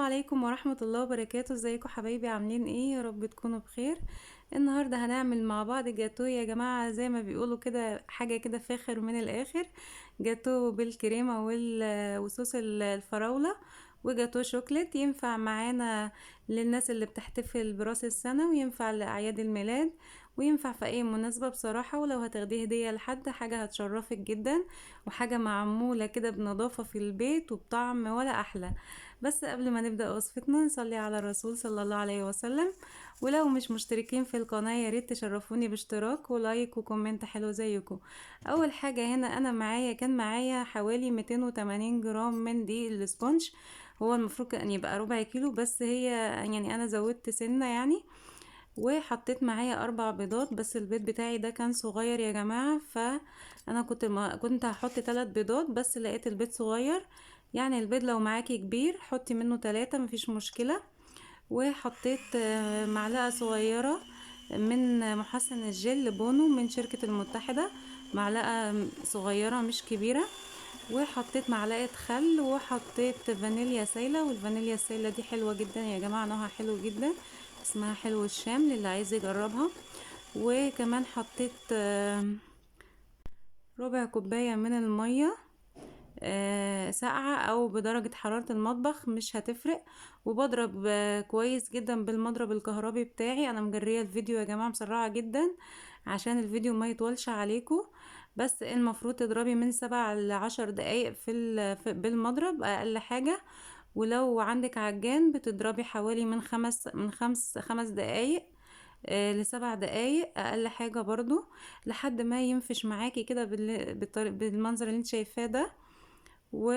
عليكم ورحمة الله وبركاته. ازيكم حبايبي؟ عاملين ايه؟ يا رب تكونوا بخير. النهاردة هنعمل مع بعض جاتو يا جماعة، زي ما بيقولوا كده حاجة كده فاخر من الاخر. جاتو بالكريمة وصوص الفراولة، وجاتو شوكليت. ينفع معانا للناس اللي بتحتفل براس السنة، وينفع لأعياد الميلاد، وينفع في اي مناسبة بصراحة. ولو هتاخديه هدية لحد، حاجة هتشرفك جدا، وحاجة معمولة كده بنظافة في البيت وبطعم ولا احلى. بس قبل ما نبدأ وصفتنا، نصلي على الرسول صلى الله عليه وسلم. ولو مش مشتركين في القناة، يا ريت تشرفوني باشتراك ولايك وكومنت حلو زيكم. اول حاجة هنا انا كان معايا حوالي 280 جرام من دقيق الاسبونج. هو المفروض كان يبقى ربع كيلو، بس هي يعني انا زودت سنة يعني. وحطيت معايا 4 بيضات، بس البيض بتاعي ده كان صغير يا جماعة، فانا كنت هحط 3 بيضات، بس لقيت البيض صغير. يعني البيض لو معاكي كبير حطي منه 3، مفيش مشكلة. وحطيت معلقة صغيرة من محسن الجل بونو من شركة المتحدة، معلقة صغيرة مش كبيرة. وحطيت معلقة خل، وحطيت فانيليا سايلة، والفانيليا السايلة دي حلوة جدا يا جماعة، نوعها حلو جدا، اسمها حلو الشام للي عايز يجربها. وكمان حطيت ربع كوباية من المية، ساقعة او بدرجة حرارة المطبخ مش هتفرق. وبضرب كويس جدا بالمضرب الكهربي بتاعي. انا مجرية الفيديو يا جماعة مسرعة جدا عشان الفيديو ما يطولش عليكم. بس المفروض تضربي من 7 ل10 دقايق بالمضرب اقل حاجة. ولو عندك عجان بتضربي حوالي من 5 دقايق ل7 دقايق اقل حاجة برضو، لحد ما ينفش معاكي كده بالمنظر اللي انت شايفاه ده. و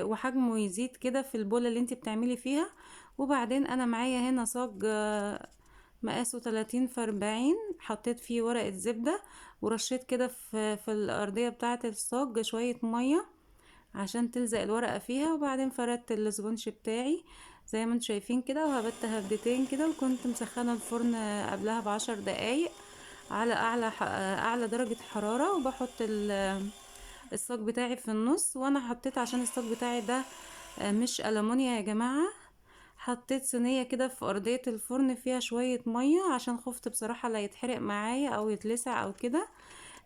وحجمه يزيد كده في البولة اللي انت بتعملي فيها. وبعدين انا معايا هنا صاج مقاسه 30 في 40، حطيت فيه ورقة زبدة، ورشيت كده في الأرضية بتاعة الصاج شوية مية عشان تلزق الورقة فيها. وبعدين فردت الاسبونج بتاعي زي ما انتم شايفين كده، وهبت هبدتين كده. وكنت مسخنة الفرن قبلها ب10 دقايق على اعلى درجة حرارة. وبحط الصاج بتاعي في النص. وانا حطيت عشان الصاج بتاعي ده مش ألمونيا يا جماعة، حطيت صينية كده في أرضية الفرن فيها شوية مية، عشان خفت بصراحة لا يتحرق معايا او يتلسع او كده،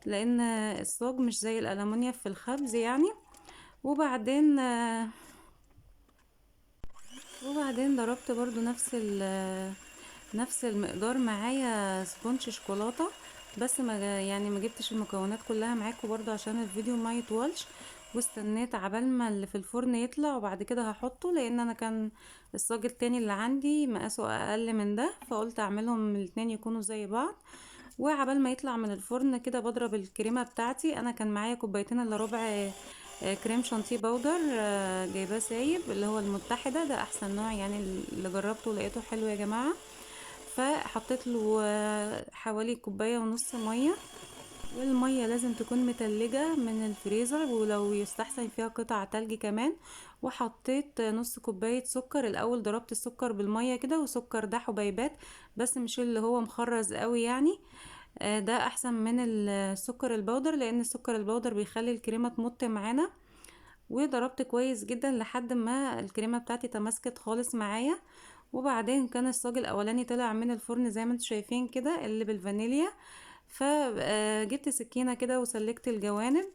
لان الصاج مش زي الألمونيا في الخبز يعني. وبعدين ضربت برضو نفس المقدار معايا سبونج شوكولاتة. بس ما جبتش المكونات كلها معاكم برضو عشان الفيديو ما يطولش. واستنيت عبال ما اللي في الفرن يطلع، وبعد كده هحطه، لان انا كان الصاج التاني اللي عندي مقاسه اقل من ده، فقلت اعملهم الاتنين يكونوا زي بعض. وعبال ما يطلع من الفرن كده بضرب الكريمة بتاعتي. انا كان معايا كوبايتين الا ربع كريم شانتيه باودر، جايباه سايب اللي هو المتحدة، ده احسن نوع يعني، اللي جربته لقيته حلو يا جماعة. فحطيت له حوالي كوباية ونص مية. والمية لازم تكون متلجة من الفريزر، ولو يستحسن فيها قطع تلج كمان. وحطيت نص كوباية سكر. الاول ضربت السكر بالمية كده، وسكر ده حبيبات، بس مش اللي هو مخرز قوي يعني. ده احسن من السكر البودر، لان السكر البودر بيخلي الكريمة تمط معانا. وضربت كويس جدا لحد ما الكريمة بتاعتي تماسكت خالص معايا. وبعدين كان الصاج الاولاني طلع من الفرن زي ما انتم شايفين كده، اللي بالفانيليا. فجبت سكينة كده وسلكت الجوانب.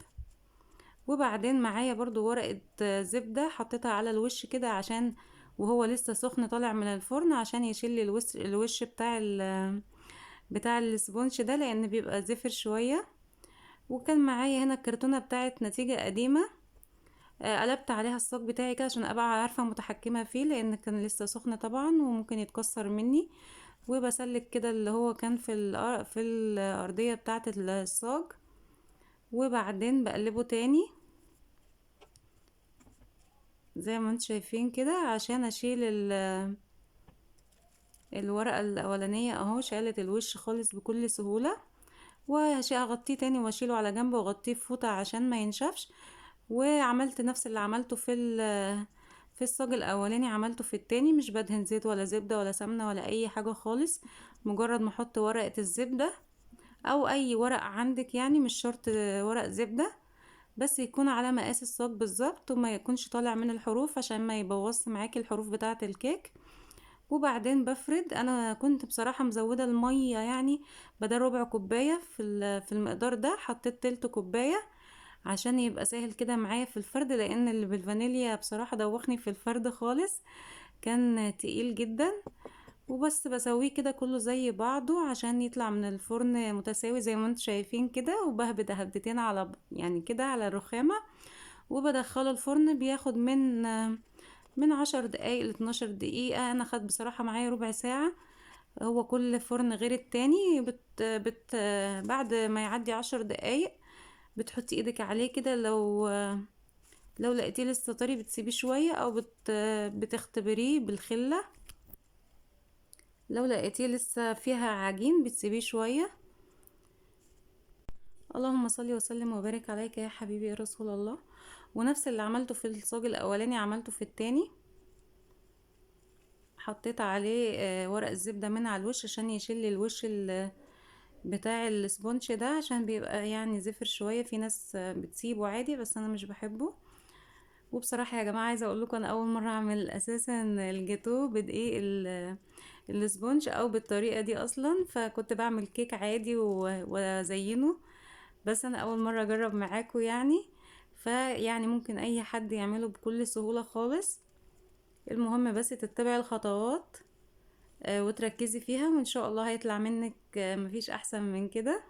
وبعدين معايا برضو ورقة زبدة حطيتها على الوش كده، عشان وهو لسه سخن طالع من الفرن، عشان يشيل لي الوش بتاع السبونج ده، لان بيبقى زفر شوية. وكان معايا هنا الكرتونة بتاعت نتيجة قديمة، قلبت عليها الصاج بتاعي كده عشان ابقى عارفة متحكمة فيه، لان كان لسه سخن طبعا وممكن يتكسر مني. وبسلك كده اللي هو كان في الأرضية بتاعة الصاج. وبعدين بقلبه تاني زي ما انتم شايفين كده، عشان اشيل الورقة الأولانية اهو، شالت الوش خالص بكل سهولة. وهغطيه تاني واشيله على جنب، واغطيه بفوطة عشان ما ينشفش. وعملت نفس اللي عملته في الصاج الاولاني، عملته في التاني. مش بدهن زيت ولا زبدة ولا سمنة ولا اي حاجة خالص، مجرد ما احط ورقة الزبدة او اي ورق عندك يعني، مش شرط ورق زبدة. بس يكون على مقاس الصاج بالظبط، وما يكونش طالع من الحروف عشان ما يبوظش معاكي الحروف بتاعة الكيك. وبعدين بفرد. انا كنت بصراحة مزودة المية، يعني بدل ربع كوباية في المقدار ده حطيت تلت كوباية عشان يبقى سهل كده معايا في الفرد، لان اللي بالفانيليا بصراحة دوخني في الفرد خالص، كان تقيل جدا. وبس بسويه كده كله زي بعضه عشان يطلع من الفرن متساوي زي ما انتم شايفين كده، وبهبد هبدتين على يعني كده على الرخامة، وبدخله الفرن. بياخد من 10 دقايق ل12 دقيقة. انا خد بصراحة معايا ربع ساعة. هو كل فرن غير التاني. بعد ما يعدي 10 دقايق بتحطي ايدك عليه كده، لو لقيتيه لسه طري بتسيبيه شوية، او بتختبريه بالخلة. لو لقيتيه لسه فيها عجين بتسيبيه شوية. اللهم صل وسلم وبارك عليك يا حبيبي يا رسول الله. ونفس اللي عملته في الصاج الاولاني عملته في التاني. حطيت عليه ورق الزبدة من على الوش عشان يشيل الوش بتاع السبونج ده، عشان بيبقى يعني زفر شوية. في ناس بتسيبه عادي بس انا مش بحبه. وبصراحة يا جماعة عايزة اقول لكم انا اول مرة اعمل اساسا الجاتو بدقيق السبونج او بالطريقة دي اصلا. فكنت بعمل كيك عادي وازينه، بس انا اول مرة اجرب معاكم يعني. فيعني ممكن اي حد يعمله بكل سهولة خالص. المهم بس تتبعي الخطوات وتركزي فيها، وان شاء الله هيطلع منك مفيش احسن من كده.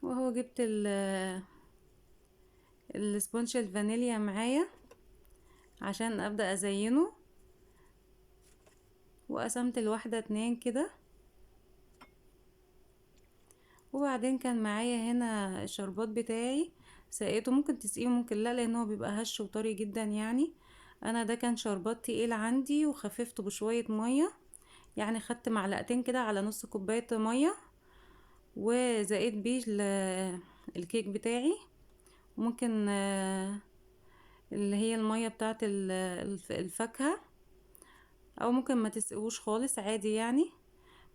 وهو جبت السبونج الفانيليا معايا عشان ابدا ازينه. وقسمت الواحدة 2 كده. وبعدين كان معايا هنا الشربات بتاعي، سقيته. ممكن تسقيه ممكن لا، لان هو بيبقى هش وطري جدا يعني. انا ده كان شربات تقيل عندي وخففته بشوية مية، يعني خدت معلقتين كده على نص كوباية مية، وزقيت بيه الكيك بتاعي. ممكن اللي هي المية بتاعت الفاكهة، او ممكن ما تسقوش خالص عادي يعني.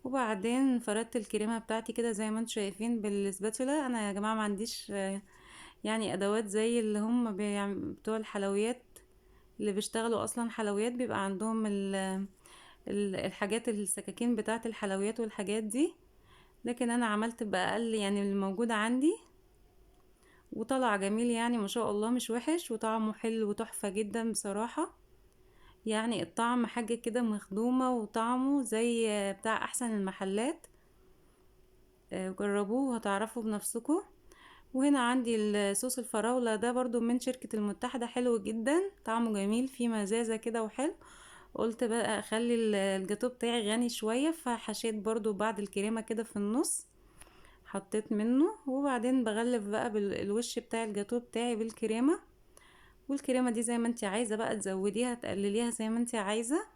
وبعدين فردت الكريمة بتاعتي كده زي ما انتم شايفين بالسباتولا. انا يا جماعة ما عنديش يعني ادوات زي اللي هم بتوع الحلويات اللي بيشتغلوا اصلا حلويات، بيبقى عندهم الحاجات السكاكين بتاعت الحلويات والحاجات دي. لكن انا عملت باقل يعني اللي موجود عندي، وطلع جميل يعني ما شاء الله، مش وحش، وطعمه حلو وتحفة جدا بصراحة. يعني الطعم حاجة كده مخدومة، وطعمه زي بتاع احسن المحلات. جربوه وهتعرفوا بنفسكم. وهنا عندي الصوص الفراولة ده برضو من شركة المتحدة، حلو جدا، طعمه جميل فيه مزازة كده وحلو. قلت بقى اخلي الجاتو بتاعي غني شوية، فحشيت برضو بعد الكريمة كده في النص، حطيت منه. وبعدين بغلف بقى بالوش بتاع الجاتو بتاعي بالكريمة. والكريمة دي زي ما انت عايزة بقى تزوديها تقلليها زي ما انت عايزة.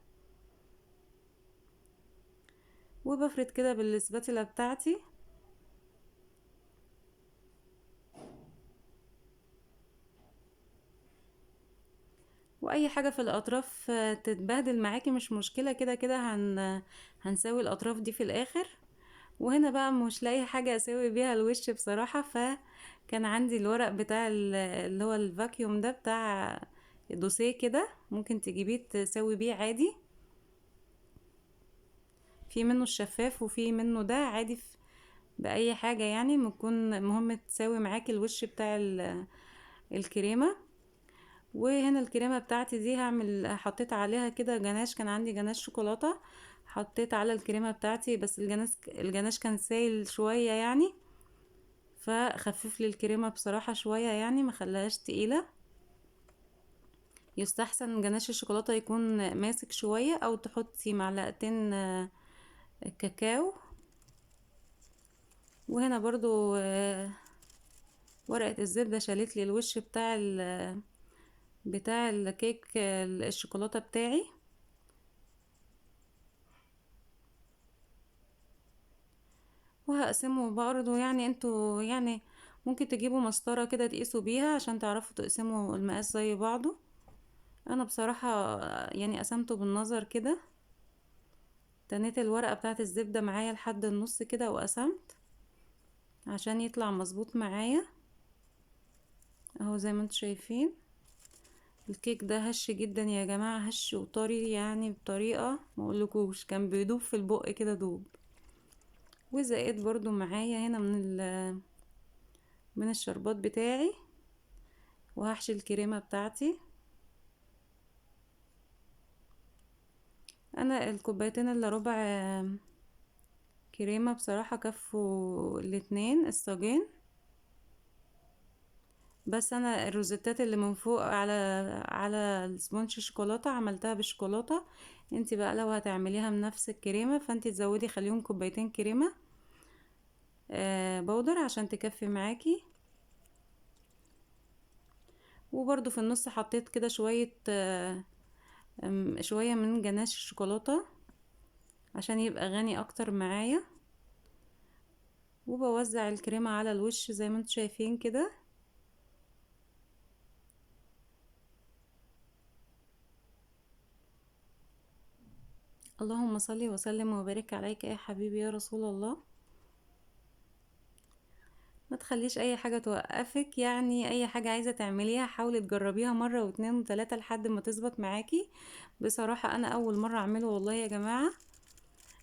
وبفرد كده بالسباتيلا بتاعتي. واي حاجة في الاطراف تتبهدل معاكي مش مشكلة، كده كده هنسوي الاطراف دي في الاخر. وهنا بقى مش لاقي حاجة اسوي بيها الوش بصراحة، فكان عندي الورق بتاع اللي هو الفاكيوم ده بتاع دوسيه كده، ممكن تجيبيه تسوي بيه عادي. في منه الشفاف وفي منه ده عادي، بأي حاجة يعني. مهم تساوي معاكي الوش بتاع الكريمة. وهنا الكريمة بتاعتي دي حطيت عليها كده جناش، كان عندي جناش شوكولاتة، حطيت على الكريمة بتاعتي. بس الجناش كان سايل شوية يعني، فخفف لي الكريمة بصراحة شوية يعني، ما خلاهاش تقيلة. يستحسن جناش الشوكولاتة يكون ماسك شوية، او تحطي معلقتين كاكاو. وهنا برضو ورقة الزبدة شالت لي الوش بتاع الكيك الشوكولاتة بتاعي. وهقسمه برضو، يعني انتوا يعني ممكن تجيبوا مسطرة كده تقيسوا بيها عشان تعرفوا تقسموا المقاس زي بعضه. انا بصراحة يعني قسمته بالنظر كده. تنيت الورقة بتاعت الزبدة معايا لحد النص كده وقسمت عشان يطلع مظبوط معايا اهو زي ما انتم شايفين. الكيك ده هش جدا يا جماعة، هش وطري يعني بطريقة ما اقولكوش، كان بيدوب في البق كده دوب. وزائد برضو معايا هنا من الشربات بتاعي، وهحشي الكريمة بتاعتي. انا الكوبايتين الا ربع كريمة بصراحة كفوا الاتنين الصاجين. بس انا الروزيتات اللي من فوق على السبونج شوكولاتة عملتها بشوكولاتة. انتي بقى لو هتعمليها من نفس الكريمة فانتي تزودي، خليهم كوبايتين كريمة بودر عشان تكفي معاكي. وبرضو في النص حطيت كده شوية شوية من جناش الشوكولاتة عشان يبقى غني اكتر معايا. وبوزع الكريمة على الوش زي ما انتم شايفين كده. اللهم صل وسلم وبارك عليك يا حبيبي يا رسول الله. ما تخليش اي حاجة توقفك، يعني اي حاجة عايزة تعمليها حاولي تجربيها مرة واتنين وتلاتة لحد ما تظبط معاكي. بصراحة انا اول مرة اعمله والله يا جماعة،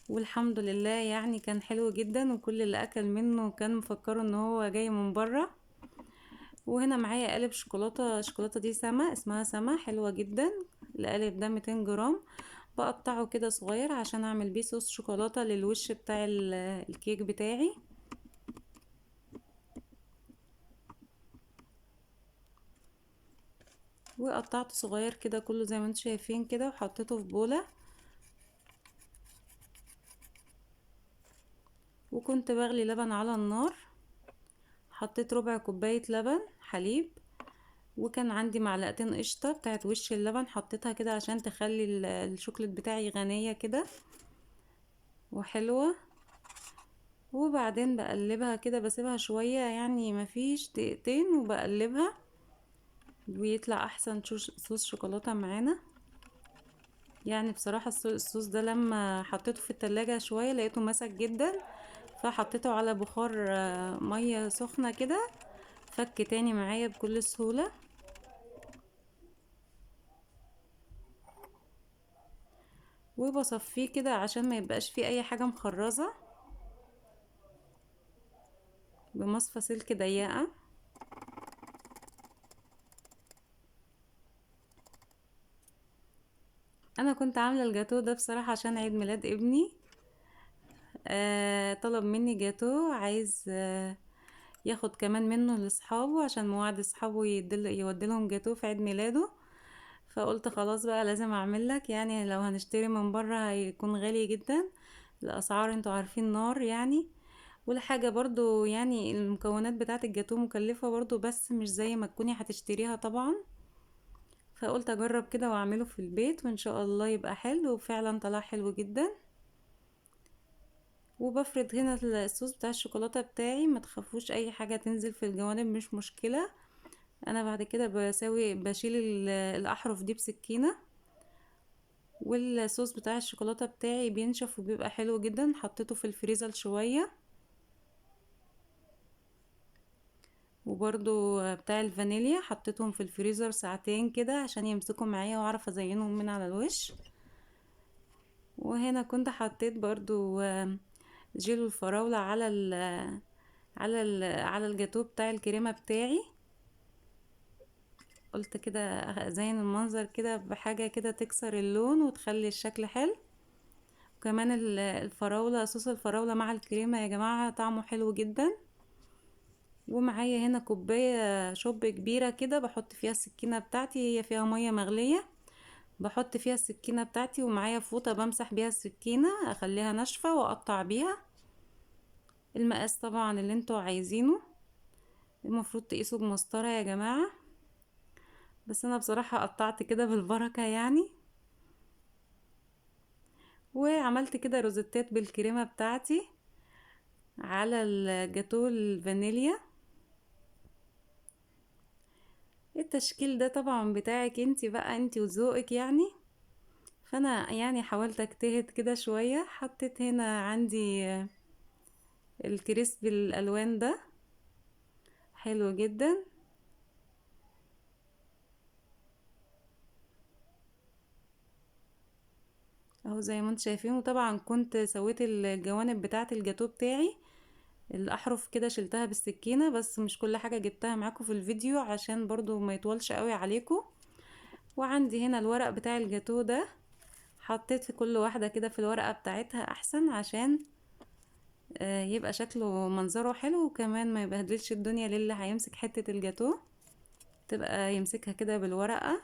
والحمد لله يعني كان حلو جدا، وكل اللي اكل منه كان مفكره ان هو جاي من بره. وهنا معايا قالب شوكولاتة، الشوكولاتة دي سما، اسمها سما، حلوة جدا. القالب ده 200 جرام. بقطعه كده صغير عشان اعمل بيه صوص شوكولاتة للوش بتاع الكيك بتاعي. وقطعته صغير كده كله زي ما انتم شايفين كده، وحطيته في بولة. وكنت بغلي لبن على النار، حطيت ربع كوباية لبن حليب، وكان عندي معلقتين قشطة بتاعت وش اللبن حطيتها كده عشان تخلي الشوكولات بتاعي غنية كده وحلوة. وبعدين بقلبها كده، بسيبها شوية يعني مفيش دقيقتين وبقلبها، ويطلع احسن صوص شوكولاتة معانا. يعني بصراحة الصوص ده لما حطيته في التلاجة شوية لقيته مسك جدا، فحطيته على بخار مية سخنة كده، فك تاني معايا بكل سهولة. وبصفيه كده عشان ما يبقاش فيه اي حاجة مخرزة بمصفى سلك ضيقة. انا كنت عاملة الجاتو ده بصراحة عشان عيد ميلاد ابني. طلب مني جاتو، عايز ياخد كمان منه لاصحابه عشان موعد اصحابه يوديلهم جاتو في عيد ميلاده. فقلت خلاص بقى لازم اعمل لك، يعني لو هنشتري من بره هيكون غالي جدا. الاسعار انتوا عارفين نار يعني. والحاجة برضو يعني المكونات بتاعة الجاتو مكلفة برضو، بس مش زي ما تكوني هتشتريها طبعا. فقلت اجرب كده واعمله في البيت وان شاء الله يبقى حلو، وفعلا طلع حلو جدا. وبفرد هنا الصوص بتاع الشوكولاتة بتاعي، ما تخافوش اي حاجة تنزل في الجوانب مش مشكلة. انا بعد كده بشيل الاحرف دي بسكينة. والصوص بتاع الشوكولاتة بتاعي بينشف وبيبقى حلو جدا، حطيته في الفريزر شوية. وبرضو بتاع الفانيليا حطيتهم في الفريزر ساعتين كده عشان يمسكوا معايا واعرف ازينهم من على الوش. وهنا كنت حطيت برضو جيلو الفراولة على الجاتو بتاع الكريمة بتاعي. قلت كده ازين المنظر كده بحاجة كده تكسر اللون وتخلي الشكل حلو. وكمان الفراولة، صوص الفراولة مع الكريمة يا جماعة طعمه حلو جدا. ومعايا هنا كوباية شوب كبيرة كده بحط فيها السكينة بتاعتي، هي فيها مية مغلية، بحط فيها السكينة بتاعتي. ومعايا فوطة بمسح بيها السكينة اخليها ناشفة واقطع بيها. المقاس طبعا اللي انتوا عايزينه، المفروض تقيسوا بمسطرة يا جماعة، بس انا بصراحة قطعت كده بالبركة يعني. وعملت كده روزيتات بالكريمة بتاعتي على الجاتو الفانيليا. التشكيل ده طبعا بتاعك انتي بقى، انتي وذوقك يعني. فانا يعني حاولت اجتهد كده شوية، حطيت هنا عندي الكريسبي الالوان ده حلو جدا اهو زي ما انتم شايفين. وطبعا كنت سويت الجوانب بتاعه الجاتو بتاعي، الاحرف كده شلتها بالسكينة، بس مش كل حاجة جبتها معاكم في الفيديو عشان برضو ما يطولش قوي عليكم. وعندي هنا الورق بتاع الجاتو ده، حطيت في كل واحدة كده في الورقة بتاعتها احسن عشان يبقى شكله منظره حلو، وكمان ما يبهدلش الدنيا للي هيمسك حتة الجاتو، تبقى يمسكها كده بالورقة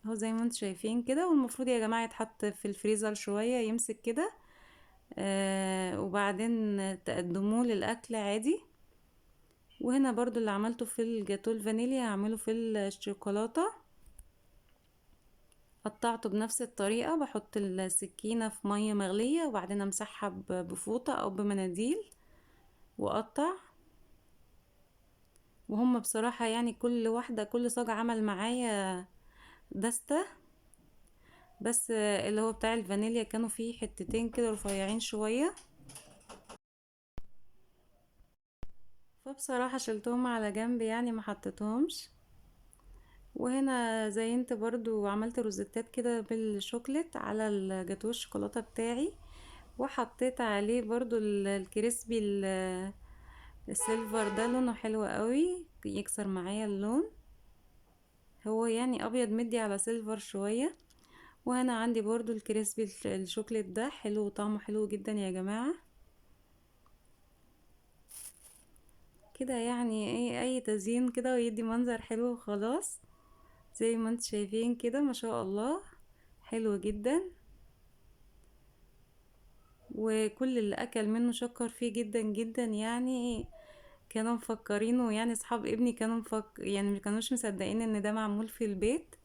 اهو زي ما انتم شايفين كده. والمفروض يا جماعة يتحط في الفريزر شوية يمسك كده، وبعدين تقدموه للأكل عادي. وهنا برضو اللي عملته في الجاتو الفانيليا هعمله في الشوكولاتة، قطعته بنفس الطريقة، بحط السكينة في مية مغلية وبعدين امسحها بفوطة او بمناديل واقطع. وهم بصراحة يعني كل واحدة كل صاج عمل معايا دستة، بس اللي هو بتاع الفانيليا كانوا فيه حتتين كده رفيعين شوية، فبصراحة شلتهم على جنب يعني ما حطيتهمش. وهنا زينت برضو عملت روزتات كده بالشوكليت على الجاتو الشوكولاتة بتاعي، وحطيت عليه برضو الكريسبي السيلفر ده لونه حلو قوي يكسر معايا اللون، هو يعني ابيض مدي على سيلفر شوية. وهنا عندي برضو الكريسبي الشوكليت ده حلو وطعمه حلو جدا يا جماعة كده، يعني اي تزيين كده ويدي منظر حلو وخلاص. زي ما انتم شايفين كده ما شاء الله حلو جدا. وكل اللي اكل منه شكر فيه جدا جدا، يعني كانوا مفكرينه، يعني اصحاب ابني كانوا يعني ما كانوش مصدقين ان ده معمول في البيت،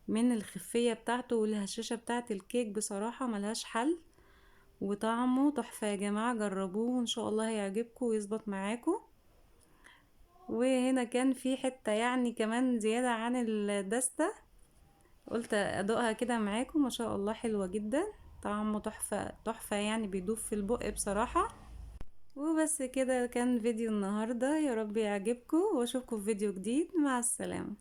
من الخفية بتاعته والهشاشة بتاعة الكيك بصراحة ملهاش حل. وطعمه تحفة يا جماعة، جربوه وان شاء الله هيعجبكم ويظبط معاكم. وهنا كان في حتة يعني كمان زيادة عن الدستة، قلت ادوقها كده معاكم، ما شاء الله حلوة جدا، طعمه تحفة تحفة يعني بيدوب في البق بصراحة. وبس كده كان فيديو النهاردة، يا رب يعجبكم واشوفكم في فيديو جديد، مع السلامة.